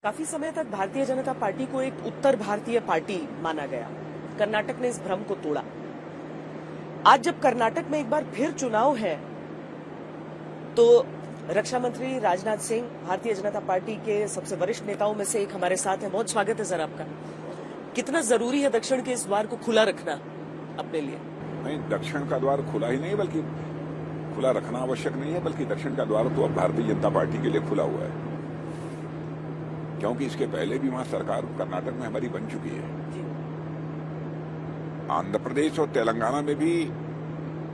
काफी समय तक भारतीय जनता पार्टी को एक उत्तर भारतीय पार्टी माना गया। कर्नाटक ने इस भ्रम को तोड़ा। आज जब कर्नाटक में एक बार फिर चुनाव है तो रक्षा मंत्री राजनाथ सिंह भारतीय जनता पार्टी के सबसे वरिष्ठ नेताओं में से एक हमारे साथ है। बहुत स्वागत है सर आपका। कितना जरूरी है दक्षिण के इस द्वार को खुला रखना अपने लिए? नहीं, दक्षिण का द्वार खुला ही नहीं बल्कि खुला रखना आवश्यक नहीं है, बल्कि दक्षिण का द्वार तो अब भारतीय जनता पार्टी के लिए खुला हुआ है, क्योंकि इसके पहले भी वहां सरकार कर्नाटक में हमारी बन चुकी है। आंध्र प्रदेश और तेलंगाना में भी,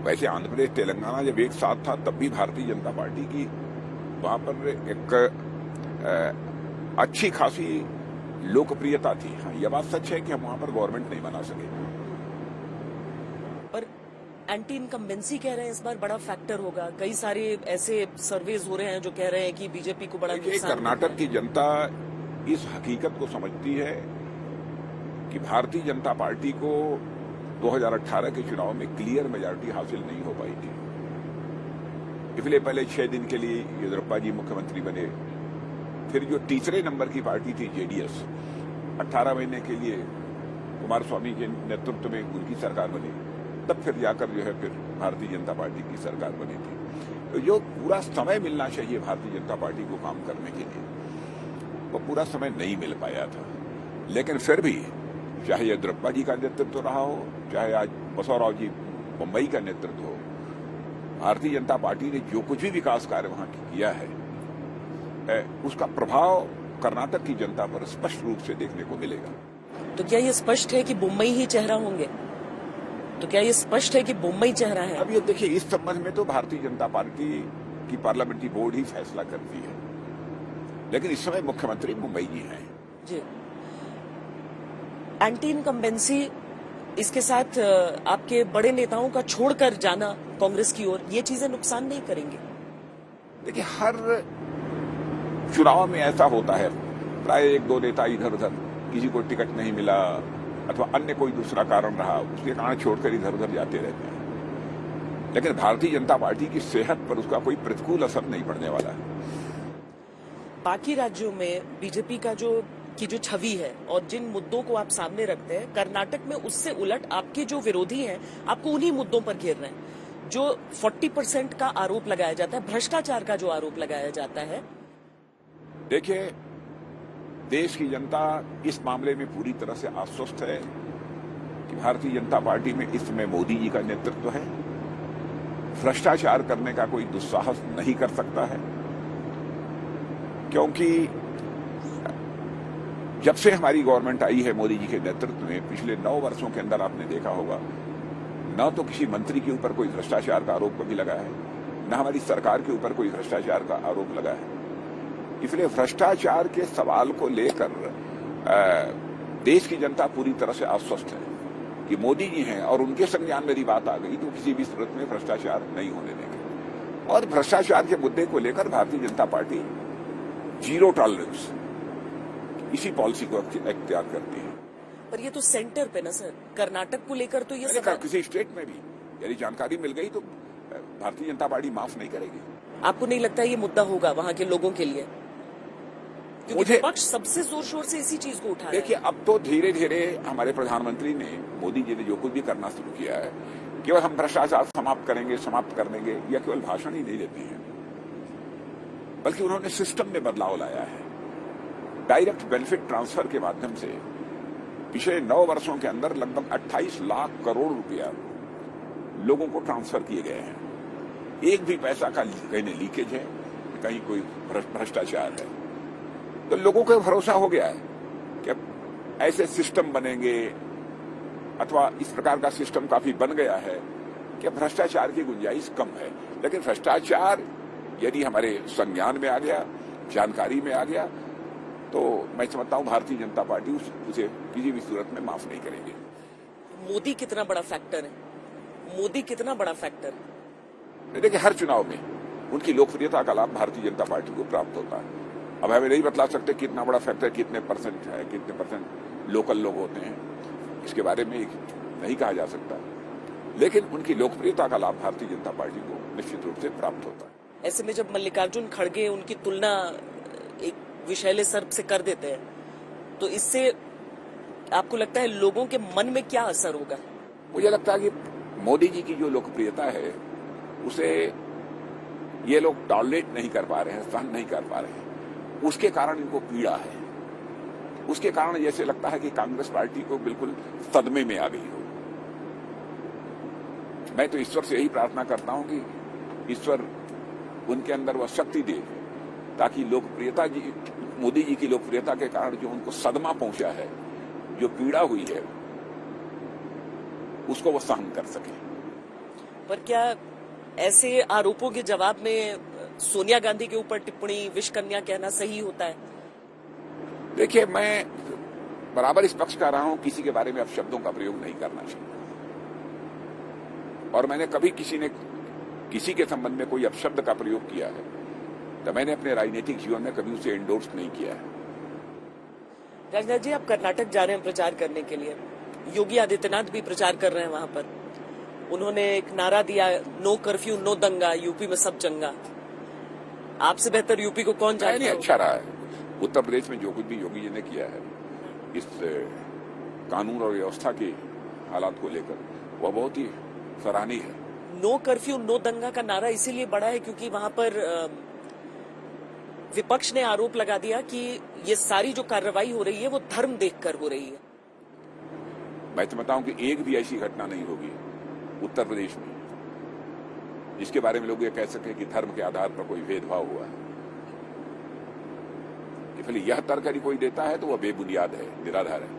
वैसे आंध्र प्रदेश तेलंगाना जब एक साथ था तब भी भारतीय जनता पार्टी की वहां पर एक अच्छी खासी लोकप्रियता थी। हाँ, यह बात सच है कि हम वहां पर गवर्नमेंट नहीं बना सके। पर एंटी इनकम्बेंसी कह रहे हैं इस बार बड़ा फैक्टर होगा। कई सारे ऐसे सर्वेज हो रहे हैं जो कह रहे हैं कि बीजेपी को बड़ा नुकसान। कर्नाटक की जनता इस हकीकत को समझती है कि भारतीय जनता पार्टी को 2018 के चुनाव में क्लियर मेजॉरिटी हासिल नहीं हो पाई थी। इसलिए पहले 6 दिन के लिए येदियुरप्पा जी मुख्यमंत्री बने। फिर जो तीसरे नंबर की पार्टी थी जेडीएस, 18 महीने के लिए कुमार स्वामी के नेतृत्व में उनकी सरकार बनी। तब फिर जाकर जो है फिर भारतीय जनता पार्टी की सरकार बनी थी। तो जो पूरा समय मिलना चाहिए भारतीय जनता पार्टी को काम करने के लिए, वो पूरा समय नहीं मिल पाया था। लेकिन फिर भी चाहे येदियुरप्पा जी का नेतृत्व रहा हो, चाहे आज बसवराव जी मुंबई का नेतृत्व हो, भारतीय जनता पार्टी ने जो कुछ भी विकास कार्य वहां किया है उसका प्रभाव कर्नाटक की जनता पर स्पष्ट रूप से देखने को मिलेगा। तो क्या ये स्पष्ट है कि मुंबई ही चेहरा होंगे? तो क्या ये स्पष्ट है कि मुंबई चेहरा है? अब ये देखिए, इस संबंध में तो भारतीय जनता पार्टी की पार्लियामेंट्री बोर्ड ही फैसला करती है, लेकिन इस समय मुख्यमंत्री मुंबई जी हैं। जी, एंटी इनकम्बेंसी, इसके साथ आपके बड़े नेताओं का छोड़कर जाना कांग्रेस की ओर, ये चीजें नुकसान नहीं करेंगी? देखिए, हर चुनाव में ऐसा होता है, प्राय 1-2 नेता इधर उधर, किसी को टिकट नहीं मिला अथवा अन्य कोई दूसरा कारण रहा, उसके कारण छोड़कर इधर उधर जाते रहते हैं। लेकिन भारतीय जनता पार्टी की सेहत पर उसका कोई प्रतिकूल असर नहीं पड़ने वाला है। बाकी राज्यों में बीजेपी का जो छवि है और जिन मुद्दों को आप सामने रखते हैं, कर्नाटक में उससे उलट आपके जो विरोधी हैं आपको उन्हीं मुद्दों पर घेर रहे हैं। जो 40% का आरोप लगाया जाता है, भ्रष्टाचार का जो आरोप लगाया जाता है। देखिए, देश की जनता इस मामले में पूरी तरह से आश्वस्त है कि भारतीय जनता पार्टी में इस समय मोदी जी का नेतृत्व है। भ्रष्टाचार करने का कोई दुस्साहस नहीं कर सकता है, क्योंकि जब से हमारी गवर्नमेंट आई है मोदी जी के नेतृत्व में, पिछले 9 वर्षों के अंदर आपने देखा होगा, न तो किसी मंत्री के ऊपर कोई भ्रष्टाचार का आरोप कभी लगा है, न हमारी सरकार के ऊपर कोई भ्रष्टाचार का आरोप लगा है। इसलिए भ्रष्टाचार के सवाल को लेकर देश की जनता पूरी तरह से आश्वस्त है कि मोदी जी हैं और उनके संज्ञान मेरी बात आ गई तो किसी भी सूरत में भ्रष्टाचार नहीं होने देंगे। और भ्रष्टाचार के मुद्दे को लेकर Bharatiya Janata party zero tolerance, इसी पॉलिसी को अख्तियार करती है। पर ये तो सेंटर पे ना सर, कर्नाटक को लेकर तो ये किसी स्टेट में भी यदि जानकारी मिल गई तो भारतीय जनता पार्टी माफ नहीं करेगी। आपको नहीं लगता ये मुद्दा होगा वहां के लोगों के लिए? क्योंकि विपक्ष सबसे जोर शोर से इसी चीज को उठा रहा है। देखिए, अब तो धीरे धीरे हमारे प्रधानमंत्री ने, मोदी जी ने जो कुछ भी करना शुरू किया है, केवल हम भ्रष्टाचार समाप्त कर देंगे, या केवल भाषण ही नहीं देते हैं, बल्कि उन्होंने सिस्टम में बदलाव लाया है। डायरेक्ट बेनिफिट ट्रांसफर के माध्यम से पिछले 9 वर्षों के अंदर लगभग 28 लाख करोड़ रुपया लोगों को ट्रांसफर किए गए हैं। एक भी पैसा का कहीं लीकेज है, कहीं कोई भ्रष्टाचार है। तो लोगों को भरोसा हो गया है कि अब ऐसे सिस्टम बनेंगे, अथवा इस प्रकार का सिस्टम काफी बन गया है कि भ्रष्टाचार की गुंजाइश कम है। लेकिन भ्रष्टाचार यदि हमारे संज्ञान में आ गया, जानकारी में आ गया, तो मैं समझता हूं भारतीय जनता पार्टी उसे किसी भी सूरत में माफ नहीं करेगी। मोदी कितना बड़ा फैक्टर है? मोदी कितना बड़ा फैक्टर है? देखिए, हर चुनाव में उनकी लोकप्रियता का लाभ भारतीय जनता पार्टी को प्राप्त होता है। अब हमें नहीं बतला सकते कितना बड़ा फैक्टर, कितने परसेंट है, कितने परसेंट लोकल लोग होते हैं, इसके बारे में नहीं कहा जा सकता। लेकिन उनकी लोकप्रियता का लाभ भारतीय जनता पार्टी को निश्चित रूप से प्राप्त होता है। ऐसे में जब मल्लिकार्जुन खड़गे, उनकी तुलना एक विषैले सर्प से कर देते हैं, तो इससे आपको लगता है लोगों के मन में क्या असर होगा? मुझे लगता है कि मोदी जी की जो लोकप्रियता है उसे ये लोग टॉलरेट नहीं कर पा रहे हैं, सहन नहीं कर पा रहे हैं। उसके कारण इनको पीड़ा है। उसके कारण जैसे लगता है कि कांग्रेस पार्टी को बिल्कुल सदमे में आ गई हो। मैं तो ईश्वर से यही प्रार्थना करता हूं कि ईश्वर उनके अंदर वह शक्ति दे ताकि लोकप्रियता जी, मोदी जी की लोकप्रियता के कारण जो उनको सदमा पहुंचा है, जो पीड़ा हुई है, उसको वो सहन कर सके। पर क्या ऐसे आरोपों के जवाब में सोनिया गांधी के ऊपर टिप्पणी विष कन्या कहना सही होता है? देखिए, मैं बराबर इस पक्ष का रहा हूं, किसी के बारे में अपशब्दों का प्रयोग नहीं करना चाहिए। और मैंने कभी किसी के संबंध में कोई अपशब्द का प्रयोग किया है तो मैंने अपने राजनीतिक जीवन में कभी उसे एंडोर्स नहीं किया है। राजनाथ जी, आप कर्नाटक जा रहे हैं प्रचार करने के लिए। योगी आदित्यनाथ भी प्रचार कर रहे हैं वहां पर। उन्होंने एक नारा दिया, नो कर्फ्यू नो दंगा, यूपी में सब चंगा। आपसे बेहतर यूपी को कौन जानता है? नहीं, अच्छा रहा है। उत्तर प्रदेश में जो कुछ भी योगी जी ने किया है इस कानून और व्यवस्था के हालात को लेकर, वह बहुत ही सराहनीय है। नो कर्फ्यू नो दंगा का नारा इसीलिए बड़ा है क्योंकि वहां पर विपक्ष ने आरोप लगा दिया कि ये सारी जो कार्रवाई हो रही है वो धर्म देखकर हो रही है। मैं तो बताऊं कि एक भी ऐसी घटना नहीं होगी उत्तर प्रदेश में जिसके बारे में लोग ये कह सके कि धर्म के आधार पर कोई भेदभाव हुआ है। इसलिए यह तर्क यदि कोई देता है तो वह बेबुनियाद है, निराधार है।